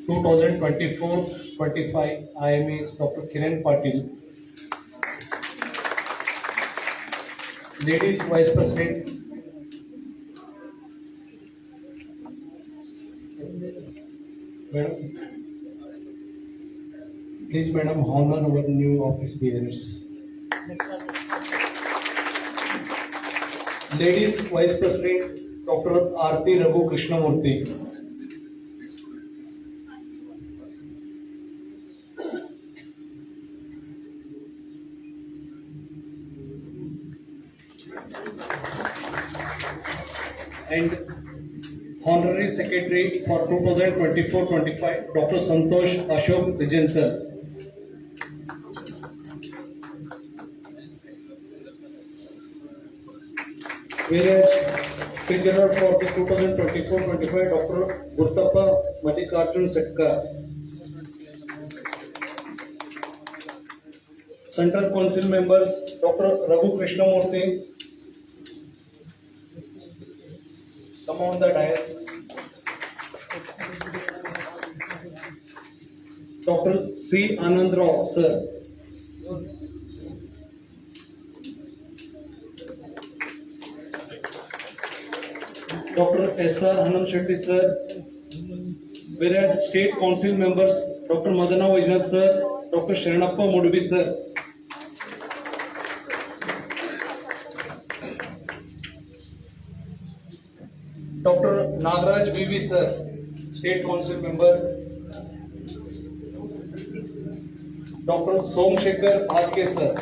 2024-25 IMA is Dr. Kiran Patil. Ladies Vice President, Madam, please Madam honor our new office bearers. Ladies Vice President, Dr. Aarti Raghu Krishnamurthy. And Honorary Secretary for 2024-25, Dr. Santosh Ashok Vijayansar. Whereas Treasurer for the 2024-25, Dr. Gurtappa Mallikarjun Setkar. Central Council members, Dr. Raghu Krishnamurthy. Come on the dais. Dr. C. Anand Rao, sir. Dr. S.R. Hanam Shetty, sir. Whereas State Council members, Dr. Madana Vajnath, sir. Dr. Sharanappa Mudvi, sir. Dr. Nagaraj V.V. sir, State Council member. Dr. Somshekhar Bhalke sir.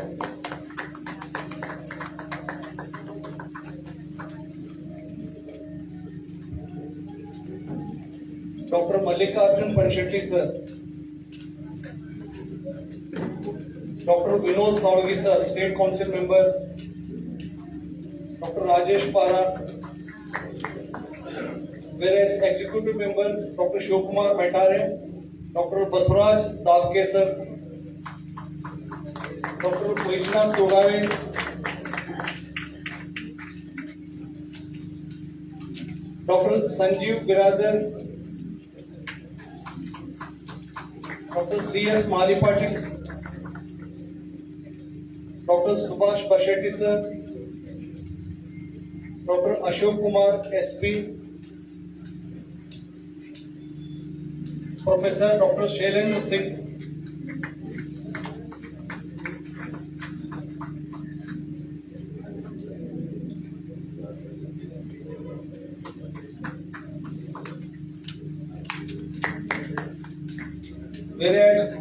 Dr. Mallikarjun Panshetty sir. Dr. Vinod Saurgi sir, State Council member. Dr. Rajesh Para. Whereas executive member Dr. Shivkumar Metare, Dr. Baswaraj Dalke sir, Dr. Vaishnav Togave, Dr. Sanjeev Biradar, Dr. C.S. Mali Patil, Dr. Subhash Bashetti sir, Dr. Ashok Kumar SP, Professor Dr. Shailendra Singh, whereas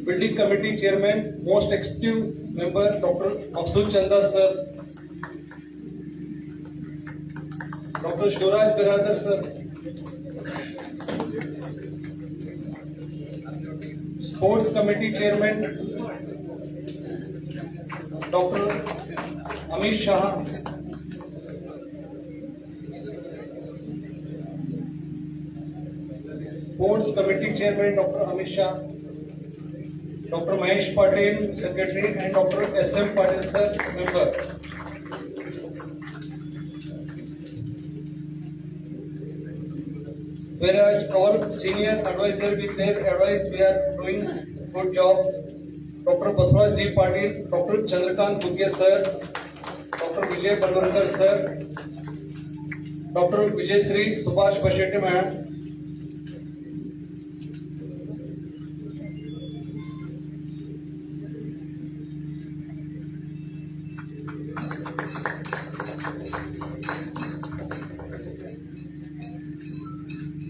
Building Committee Chairman, Most Active Member Dr. Maksud Chanda sir, Dr. Shoraj Biradar sir, Sports Committee Chairman Dr. Amit Shah, Sports Committee Chairman Dr. Amit Shah, Dr. Mahesh Patel Secretary and Dr. S.M. Patel sir member. Whereas our senior advisor with their advice we are doing good job. Dr. Baswaraj G. Patil, Dr. Chandrakant Bugge sir, Dr. Vijay Balwankar sir, Dr. Vijay Sri Subhash Bashetti madam.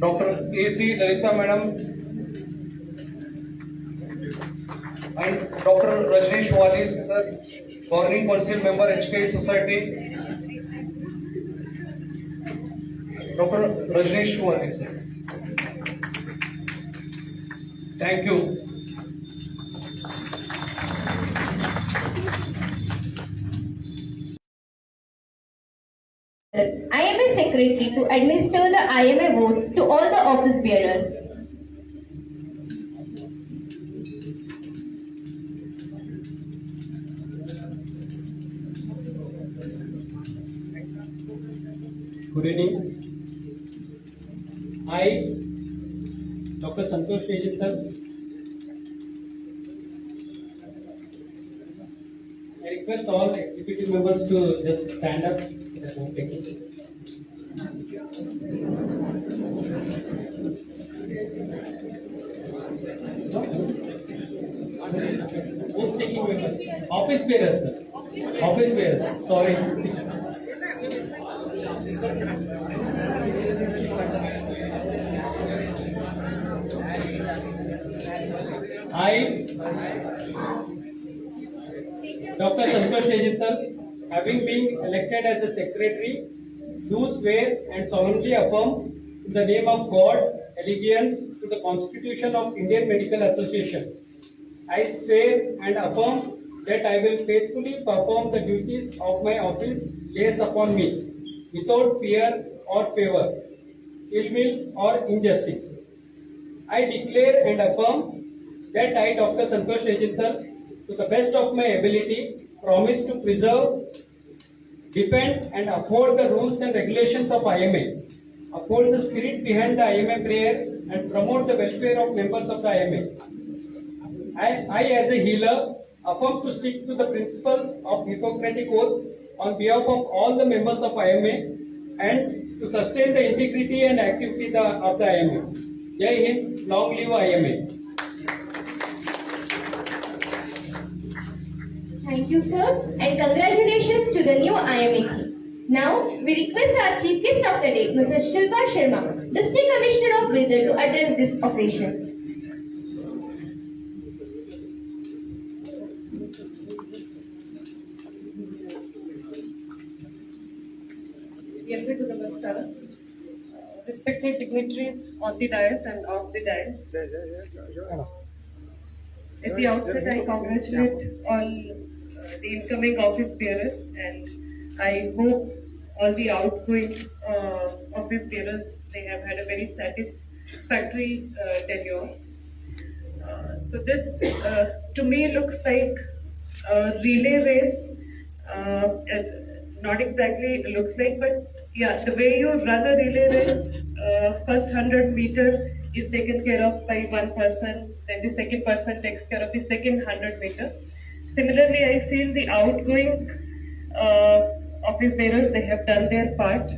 Dr. A.C. Lalita madam and Dr. Rajneesh Wali sir, Governing Council member HKI Society. Dr. Rajneesh Wali sir. Thank you. IMA Secretary to administer the IMA vote to all the office bearers. Good evening. I, Dr. Santosh Tejintal. I request all executive members to just stand up. Vote taking members. Office bearers, sir. Office bearers. Sorry. I, Dr. Santosh Tejintal, having been elected as a secretary, do swear and solemnly affirm in the name of God allegiance to the Constitution of Indian Medical Association. I swear and affirm that I will faithfully perform the duties of my office placed upon me without fear or favor, ill will or injustice. I declare and affirm that I, Dr. Santosh Tejintal, to the best of my ability, promise to preserve, defend and uphold the rules and regulations of IMA, uphold the spirit behind the IMA prayer and promote the welfare of members of the IMA. I as a healer, affirm to stick to the principles of Hippocratic Oath on behalf of all the members of IMA and to sustain the integrity and activity of the IMA. Jai Hind, long live IMA. Thank you, sir, and congratulations to the new IMA team. Now, we request our Chief Guest of the Day, Mrs. Shilpa Sharma, District Commissioner of Weather, to address this occasion. Respected dignitaries on the dais and off the dais. At the outset, I congratulate all the incoming office bearers, and I hope all the outgoing office bearers, they have had a very satisfactory tenure. So this, to me, looks like a relay race. Not exactly looks like, but yeah, the way you run a relay race, first 100 meter is taken care of by one person, then the second person takes care of the second 100 meter. Similarly, I feel the outgoing office bearers, they have done their part,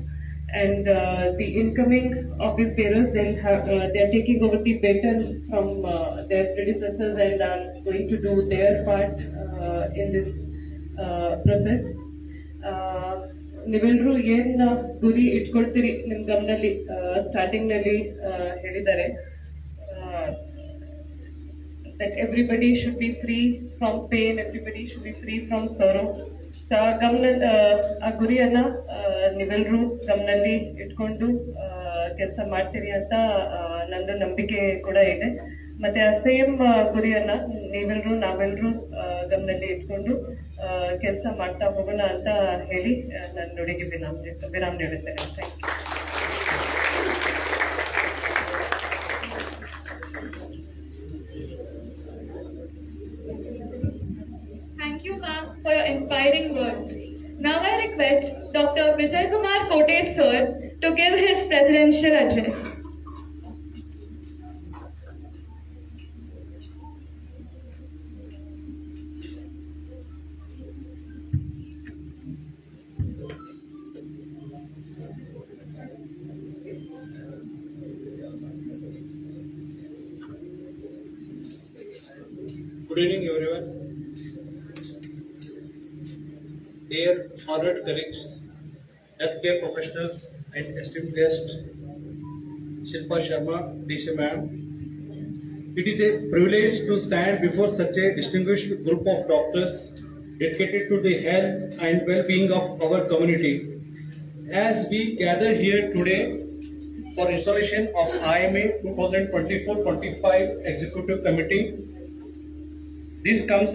and the incoming office bearers, they are taking over the baton from their predecessors and are going to do their part in this process. ನೀವೆಲ್ಲರೂ ಏನು ಗುರಿ ಇಟ್ಕೊಳ್ತೀರಿ ನಿಮ್ಮ ಗಮನದಲ್ಲಿ starting ನಲ್ಲಿ ಹೇಳಿದ್ದಾರೆ that everybody should be free from pain, everybody should be free from sorrow. So ಆ ಗುರಿಯನ್ನ ನೀವೆಲ್ಲರೂ ಗಮನದಲ್ಲಿ ಇಟ್ಕೊಂಡು ಕೆಲಸ ಮಾಡ್ತೀರಿ ಅಂತ ನಂದು ನಂಬಿಕೆ ಕೂಡ ಇದೆ. ಮತ್ತೆ ಆ ಸೇಮ್ ಗುರಿಯನ್ನ ನಾವೆಲ್ಲರೂ ಗಮನದಲ್ಲಿ ಇಟ್ಕೊಂಡು ಕೆಲಸ ಮಾಡ್ತಾ ಹೋಗೋಣ ಅಂತ ಹೇಳಿ ನನ್ನ ನುಡಿಗೆ ವಿರಾಮ ನೀಡುತ್ತೇನೆ. Thank you, ma'am, for your inspiring words. Now I request Dr. Vijay Kumar Kote sir to give his presidential address. Good evening, everyone. Dear honored colleagues, healthcare professionals, and esteemed guest, Shilpa Sharma, DC Ma'am. It is a privilege to stand before such a distinguished group of doctors dedicated to the health and well-being of our community. As we gather here today for installation of IMA 2024-25 Executive Committee, this comes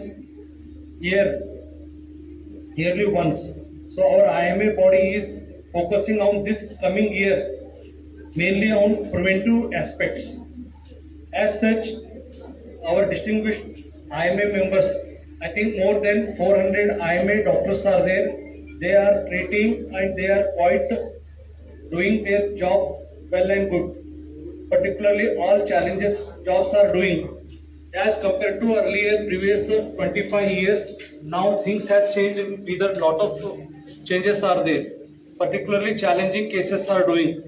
yearly once. So our IMA body is focusing on this coming year mainly on preventive aspects. As such, our distinguished IMA members, I think more than 400 IMA doctors are there. They are treating and they are quite doing their job well and good. particularly all challenges jobs are doing. As compared to earlier previous 25 years, now things has changed. With a lot of changes are there. Particularly challenging cases are doing.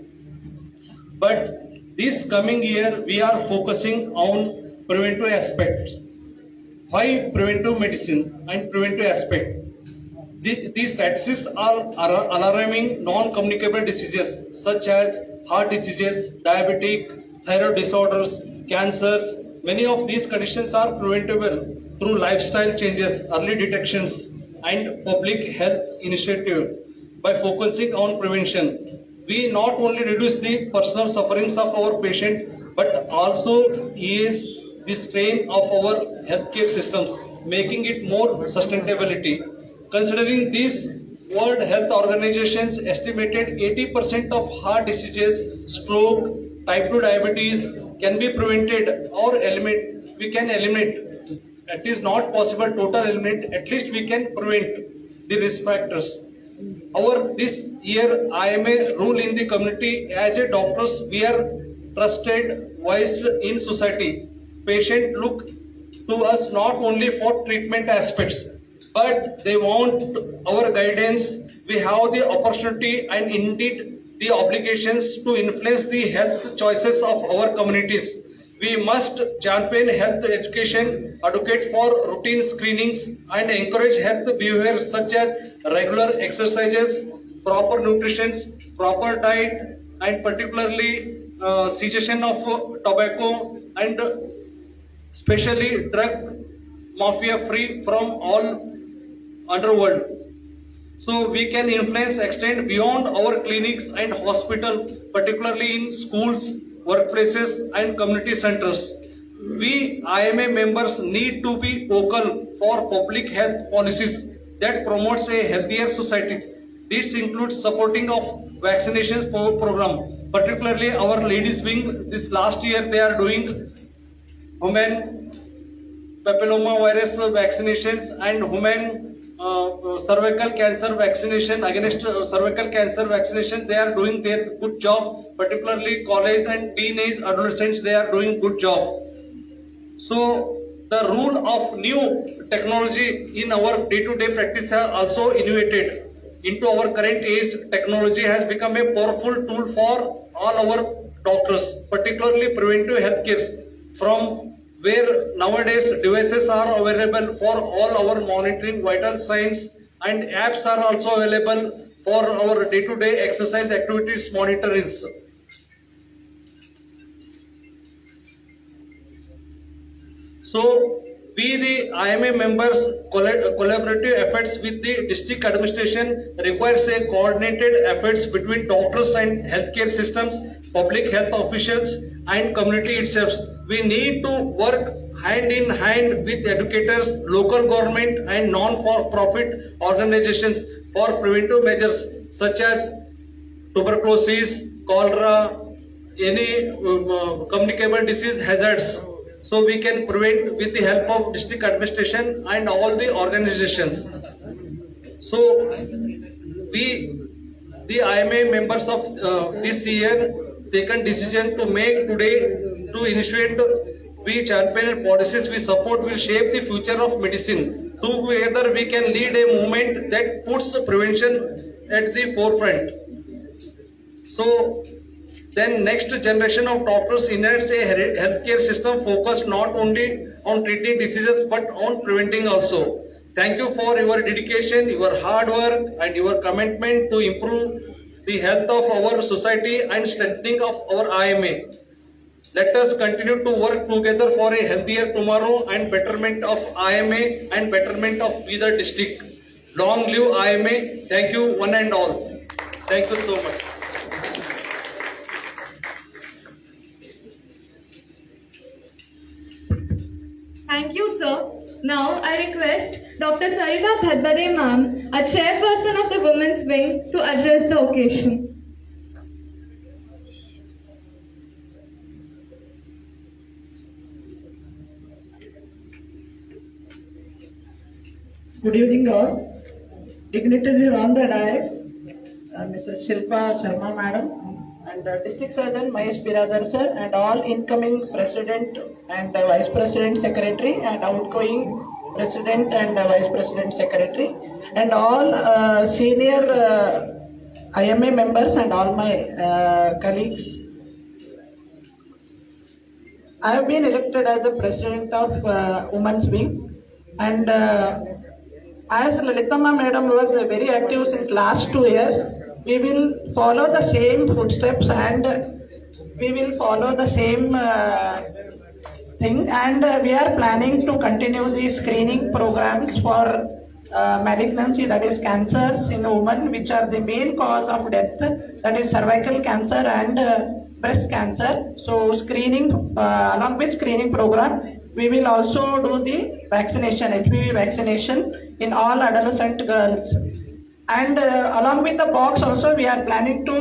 But this coming year, we are focusing on preventive aspects. Why preventive medicine and preventive aspect? These statistics are alarming non-communicable diseases such as heart diseases, diabetic, thyroid disorders, cancers. Many of these conditions are preventable through lifestyle changes, early detections, and public health initiative. By focusing on prevention, we not only reduce the personal sufferings of our patient, but also ease the strain of our healthcare systems, making it more sustainability. Considering this, World Health Organization's estimated 80% of heart diseases, stroke, type 2 diabetes can be prevented or eliminate. We can eliminate. It is not possible total eliminate. At least we can prevent the risk factors. Our this year IMA rule in the community. As a doctors, we are trusted voice in society. Patient look to us not only for treatment aspects, but they want our guidance. We have the opportunity and indeed the obligations to influence the health choices of our communities. We must champion health education, advocate for routine screenings, and encourage health behaviors such as regular exercises, proper nutrition, proper diet, and particularly cessation of tobacco and especially drug mafia free from all underworld. So we can influence extend beyond our clinics and hospital, particularly in schools, workplaces and community centers. We IMA members need to be vocal for public health policies that promotes a healthier society. This includes supporting of vaccination program, particularly our ladies wing. This last year they are doing human papilloma virus vaccinations and human cervical cancer vaccination against cervical cancer vaccination. They are doing their good job, particularly college and teenage adolescents. They are doing good job. So the rule of new technology in our day-to-day practice has also innovated into our current age. Technology has become a powerful tool for all our doctors, particularly preventive healthcare, from where nowadays devices are available for all our monitoring vital signs, and apps are also available for our day-to-day exercise activities monitoring. So we the IMA members collaborative efforts with the district administration requires a coordinated efforts between doctors and healthcare systems, public health officials and community itself. We need to work hand in hand with educators, local government and non-profit organizations for preventive measures such as tuberculosis, cholera, any communicable disease hazards. So we can prevent with the help of district administration and all the organizations. So we, the IMA members of this year, taken decision to make today to initiate. We champion policies we support will shape the future of medicine. Together we can lead a movement that puts prevention at the forefront. So then next generation of doctors inherits a healthcare system focused not only on treating diseases but on preventing also. Thank you for your dedication, your hard work and your commitment to improve the health of our society and strengthening of our IMA. Let us continue to work together for a healthier tomorrow and betterment of IMA and betterment of Bidar district. Long live IMA. Thank you one and all. Thank you so much. Thank you, sir. Now I request Dr. Sarita Bhadbade ma'am, a chairperson of the Women's Wing, to address the occasion. Good evening all. Dignitaries on the dais, Mrs. Shilpa Sharma madam and and District Surgeon Mahesh Biradar sir, and all incoming President and Vice President Secretary, and outgoing President and Vice President Secretary, and all senior IMA members and all my colleagues. I have been elected as the President of Women's Wing, and as Lalitama Madam was very active since last 2 years, we will follow the same footsteps and we will follow the same thing, and we are planning to continue the screening programs for malignancy, that is cancers in women, which are the main cause of death, that is cervical cancer and breast cancer. So screening, along with screening program, we will also do the vaccination, HPV vaccination in all adolescent girls. And along with the box also, we are planning to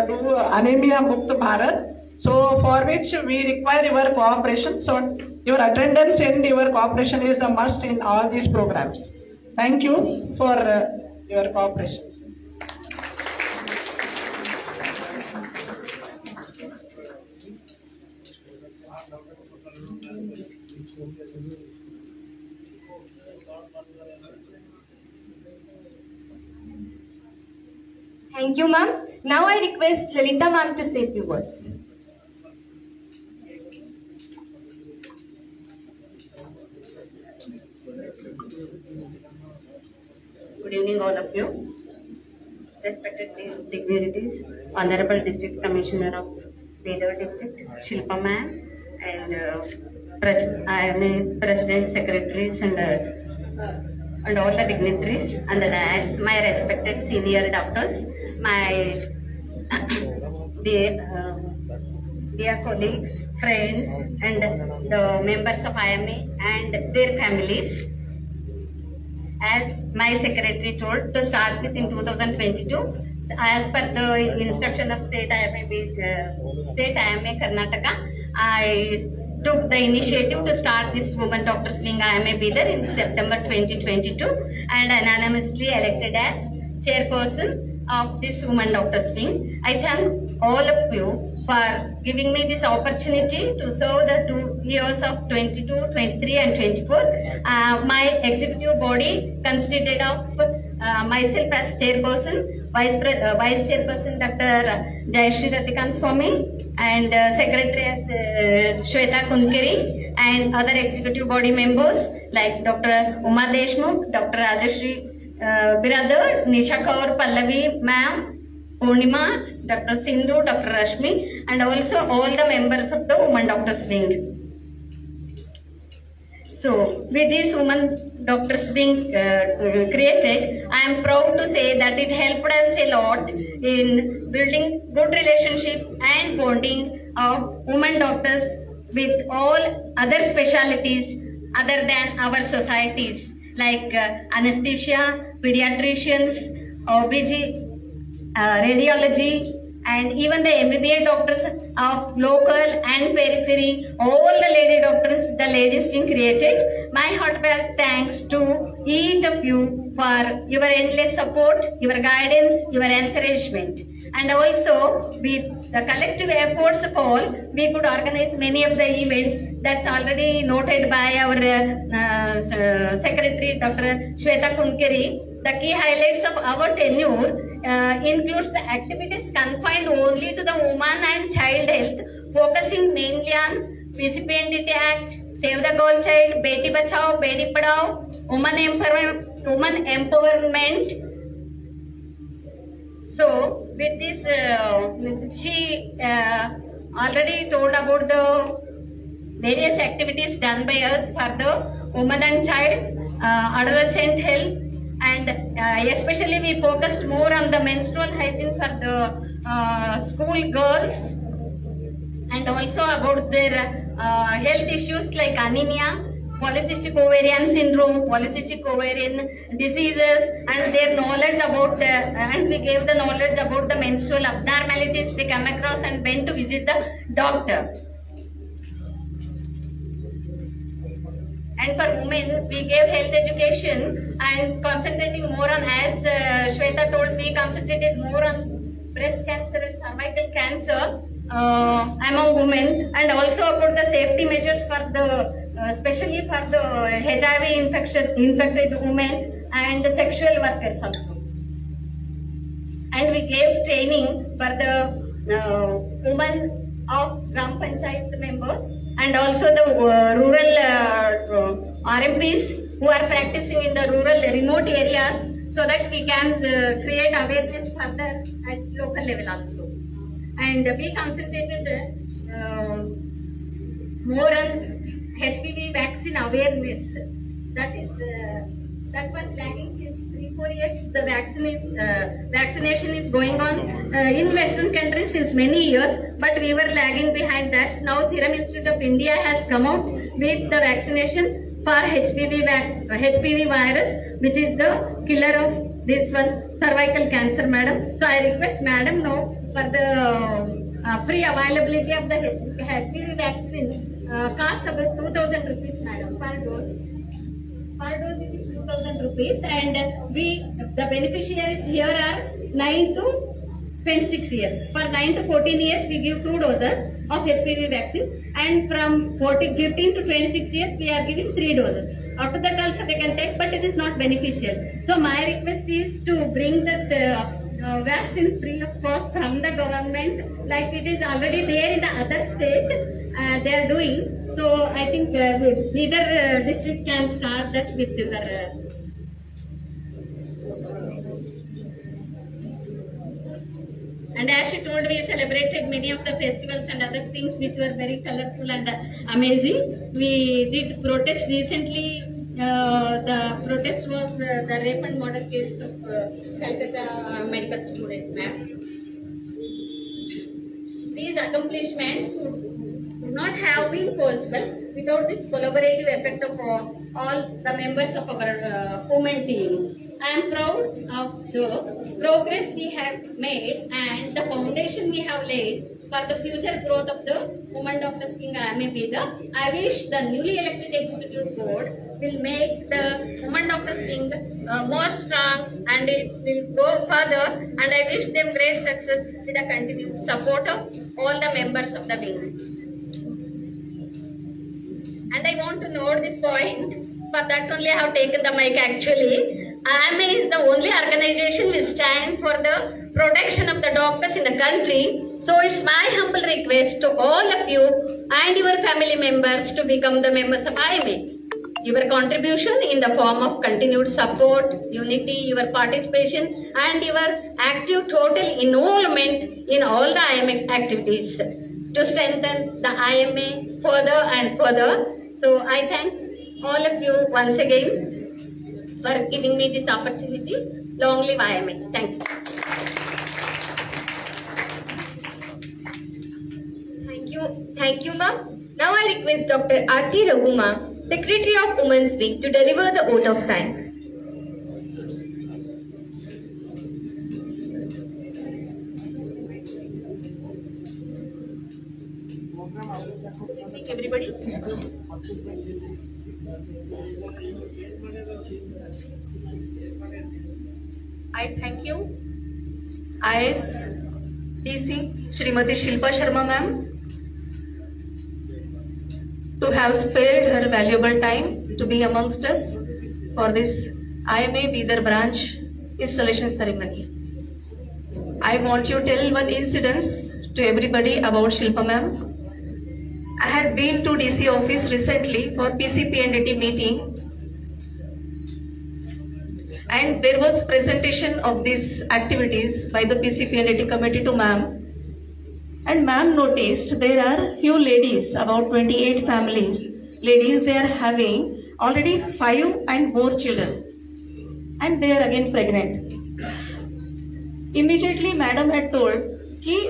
do Anemia Mukt Bharat. So for which we require your cooperation. So your attendance and your cooperation is a must in all these programs. Thank you for your cooperation. Thank you, ma'am. Now I request Lalita ma'am to say a few words. Good evening, all of you. Respected dignitaries, Honorable District Commissioner of Bidar District, Shilpa ma'am, and President, Secretaries, and all the dignitaries and the dais, my respected senior doctors, my dear colleagues, friends, and the members of IMA and their families. As my secretary told, to start with in 2022, as per the instruction of State IMA Karnataka, I took the initiative to start this Women Doctors Wing IMA Bidar in September 2022 and unanimously elected as chairperson of this Women Doctors Wing. I thank all of you for giving me this opportunity to serve the 2 years of 22, 23 and 24. My executive body consisted of myself as chairperson, Vice Chairperson Dr. Jayashree Ratikan Swami, and Secretary as Shweta Kunkeri, and other executive body members like Dr. Uma Deshmukh, Dr. Rajashri Biradar, Nisha Kaur Pallavi ma'am, Purnima, Dr. Sindhu, Dr. Rashmi, and also all the members of the Women Doctors Wing. So, with this Women Doctors Wing created, I am proud to say that it helped us a lot in building good relationship and bonding of women doctors with all other specialties other than our societies like anesthesia, pediatricians, OBG, radiology, and even the MBBS doctors of local and periphery, all the lady doctors, the ladies wing created. My heartfelt thanks to each of you for your endless support, your guidance, your encouragement. And also, with the collective efforts of all, we could organize many of the events that's already noted by our Secretary, Dr. Shweta Kunkeri. The key highlights of our tenure includes the activities confined only to the woman and child health, focusing mainly on PCPNDT Act, Save the Girl Child, Beti Bachao, Beti Padhao, woman empowerment. So, with this, she already told about the various activities done by us for the woman and child, adolescent health, and especially we focused more on the menstrual hygiene for the school girls, and also about their health issues like anemia, polycystic ovarian syndrome, polycystic ovarian diseases, and their knowledge about and we gave the knowledge about the menstrual abnormalities they come across and went to visit the doctor. And for women, we gave health education and concentrating more on, as Shweta told, we concentrated more on breast cancer and cervical cancer among women, and also about the safety measures for the, especially for the HIV infected women and the sexual workers also. And we gave training for the women of Gram Panchayat members and also the rural RMPs who are practicing in the rural remote areas, so that we can create awareness further at local level also. And we concentrated more on HPV vaccine awareness. That was lagging since 3-4 years. The vaccination is going on in Western countries since many years, but we were lagging behind that. Now Serum Institute of India has come out with the vaccination for HPV virus, which is the killer of this one, cervical cancer, madam. So I request madam now for the free availability of the HPV vaccine costs about 2,000 rupees, madam, per dose. Per dose it is 2,000 rupees, and the beneficiaries here are 9 to 26 years. For 9 to 14 years we give 2 doses of HPV vaccine, and from 15 to 26 years we are giving 3 doses. After that also they can take, but it is not beneficial. So my request is to bring that vaccine free of cost from the government, like it is already there in the other state they are doing. So I think either district can start that with their and as she told, we celebrated many of the festivals and other things which were very colorful and amazing. We did protest recently. The protest was the rape and murder case of Calcutta medical student, ma'am. These accomplishments would not have been possible without this collaborative effect of all the members of our women team. I am proud of the progress we have made and the foundation we have laid for the future growth of the Women Doctors Wing IMA. I wish the newly elected executive board will make the Women Doctors Wing more strong, and it will go further, and I wish them great success with the continued support of all the members of the wing. And I want to note this point, for that only I have taken the mic actually. IMA is the only organization which stands for the protection of the doctors in the country. So it's my humble request to all of you and your family members to become the members of IMA. Your contribution in the form of continued support, unity, your participation and your active total involvement in all the IMA activities to strengthen the IMA further and further. So I thank all of you once again for giving me this opportunity. Long live IMA. Thank you. Thank you, ma'am. Now I request Dr. Aarti Raghuma, Secretary of Women's Wing, to deliver the oath of thanks. Thank everybody. I thank you, IS DC Shrimati Shilpa Sharma ma'am, to have spared her valuable time to be amongst us for this IMA Bidar branch installation ceremony. I want to tell one incident to everybody about Shilpa ma'am. I had been to DC office recently for PCPNDT meeting, and there was presentation of these activities by the PCPNDT committee to ma'am. And ma'am noticed there are few ladies, about 28 families, ladies, they are having already 5 and more children, and they are again pregnant. Immediately madam had told,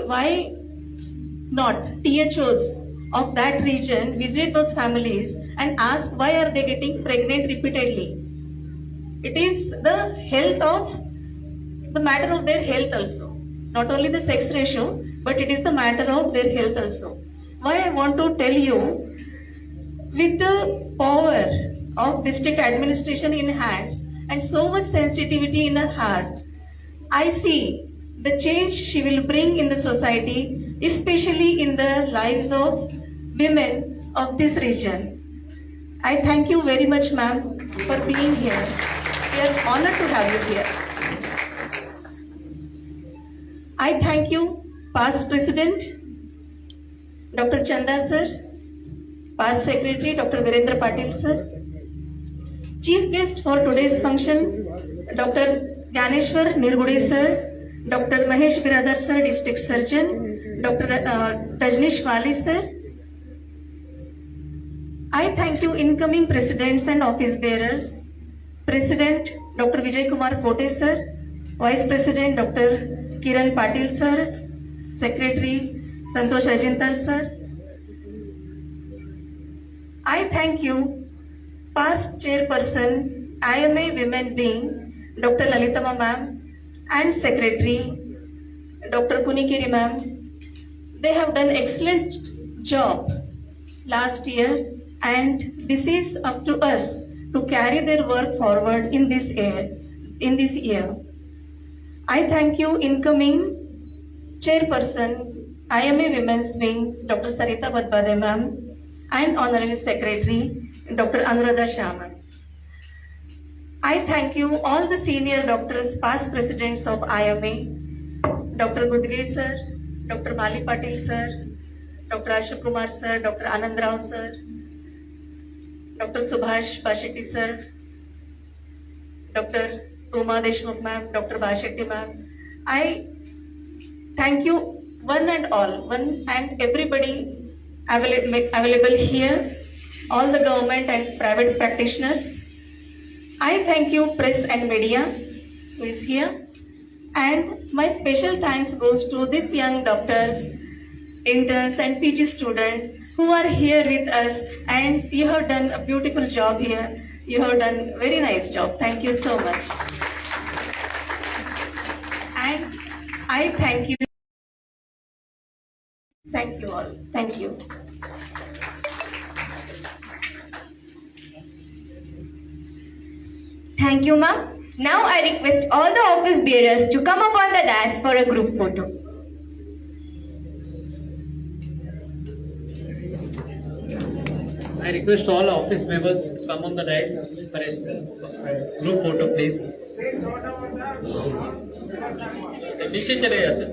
why not THOs of that region visit those families and ask why are they getting pregnant repeatedly. It is the health of, the matter of their health also. Not only the sex ratio, but it is the matter of their health also. Why I want to tell you, with the power of district administration in hands and so much sensitivity in her heart, I see the change she will bring in the society, especially in the lives of women of this region. I thank you very much, ma'am, for being here. We are honored to have you here. I thank you, past President, Dr. Chanda sir, past Secretary, Dr. Virendra Patil sir, Chief guest for today's function, Dr. Gyaneshwar Nirgude sir, Dr. Mahesh Biradar sir, District Surgeon, Dr. Rajneesh Wali sir. I thank you incoming presidents and office bearers, President Dr. Vijay Kumar Kote sir, Vice President Dr. Kiran Patil sir, Secretary Santosh Rajintal sir. I thank you, past Chairperson IMA Women Wing, Dr. Lalitama ma'am, and Secretary Dr. Kunikiri ma'am. They have done excellent job last year, and this is up to us to carry their work forward in this year. I thank you, incoming Chairperson IMA Women's Wing, Dr. Sarita Badbade ma'am, and Honorary Secretary Dr. Anuradha Shah ma'am. I thank you all the senior doctors, past presidents of IMA, Dr. Gudge sir, Dr. Mali Patil sir, Dr. Ashok Kumar sir, Dr. Anand Rao sir, Dr. Subhash Bashetti sir, Dr. Uma Deshmukh ma'am, Dr. Bashetti ma'am. I thank you one and everybody available here, all the government and private practitioners. I thank you, press and media who is here, and my special thanks goes to these young doctors, interns and PG students who are here with us, and you have done a beautiful job here. You have done very nice job. Thank you so much. And I thank you. Thank you all. Thank you. Thank you, ma'am. Now I request all the office bearers to come up on the dais for a group photo. I request all office members to come on the dais for a group photo, please. नीचे चले जाते